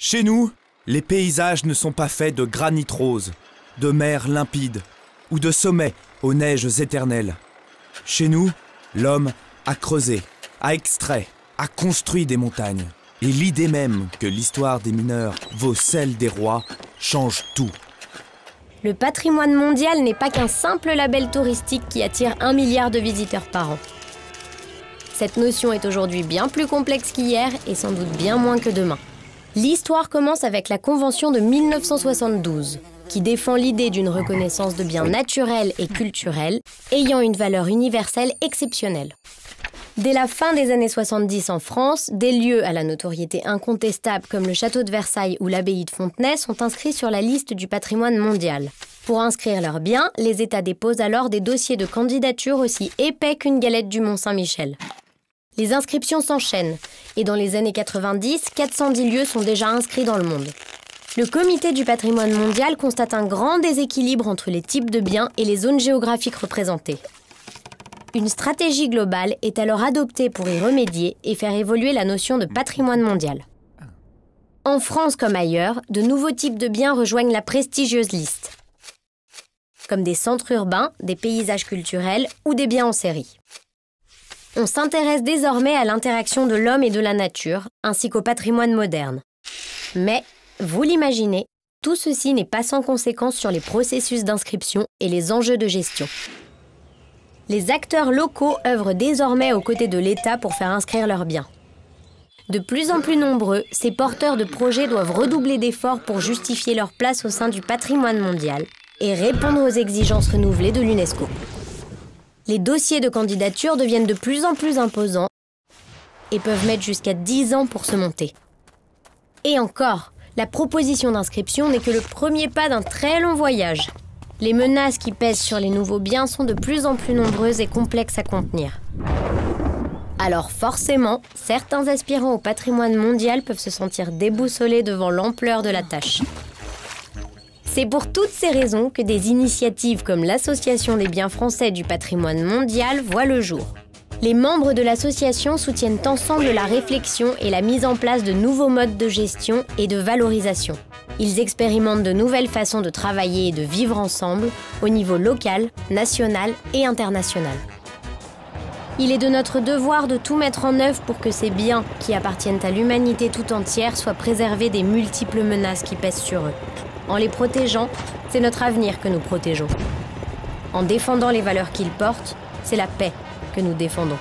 Chez nous, les paysages ne sont pas faits de granit rose, de mers limpides ou de sommets aux neiges éternelles. Chez nous, l'homme a creusé, a extrait, a construit des montagnes. Et l'idée même que l'histoire des mineurs vaut celle des rois change tout. Le patrimoine mondial n'est pas qu'un simple label touristique qui attire 1 milliard de visiteurs par an. Cette notion est aujourd'hui bien plus complexe qu'hier et sans doute bien moins que demain. L'histoire commence avec la Convention de 1972, qui défend l'idée d'une reconnaissance de biens naturels et culturels ayant une valeur universelle exceptionnelle. Dès la fin des années 70 en France, des lieux à la notoriété incontestable comme le château de Versailles ou l'abbaye de Fontenay sont inscrits sur la liste du patrimoine mondial. Pour inscrire leurs biens, les États déposent alors des dossiers de candidature aussi épais qu'une galette du Mont-Saint-Michel. Les inscriptions s'enchaînent, et dans les années 90, 410 lieux sont déjà inscrits dans le monde. Le Comité du patrimoine mondial constate un grand déséquilibre entre les types de biens et les zones géographiques représentées. Une stratégie globale est alors adoptée pour y remédier et faire évoluer la notion de patrimoine mondial. En France comme ailleurs, de nouveaux types de biens rejoignent la prestigieuse liste, comme des centres urbains, des paysages culturels ou des biens en série. On s'intéresse désormais à l'interaction de l'homme et de la nature, ainsi qu'au patrimoine moderne. Mais, vous l'imaginez, tout ceci n'est pas sans conséquence sur les processus d'inscription et les enjeux de gestion. Les acteurs locaux œuvrent désormais aux côtés de l'État pour faire inscrire leurs biens. De plus en plus nombreux, ces porteurs de projets doivent redoubler d'efforts pour justifier leur place au sein du patrimoine mondial et répondre aux exigences renouvelées de l'UNESCO. Les dossiers de candidature deviennent de plus en plus imposants et peuvent mettre jusqu'à 10 ans pour se monter. Et encore, la proposition d'inscription n'est que le premier pas d'un très long voyage. Les menaces qui pèsent sur les nouveaux biens sont de plus en plus nombreuses et complexes à contenir. Alors forcément, certains aspirants au patrimoine mondial peuvent se sentir déboussolés devant l'ampleur de la tâche. C'est pour toutes ces raisons que des initiatives comme l'Association des biens français du patrimoine mondial voient le jour. Les membres de l'association soutiennent ensemble la réflexion et la mise en place de nouveaux modes de gestion et de valorisation. Ils expérimentent de nouvelles façons de travailler et de vivre ensemble au niveau local, national et international. Il est de notre devoir de tout mettre en œuvre pour que ces biens, qui appartiennent à l'humanité tout entière, soient préservés des multiples menaces qui pèsent sur eux. En les protégeant, c'est notre avenir que nous protégeons. En défendant les valeurs qu'ils portent, c'est la paix que nous défendons.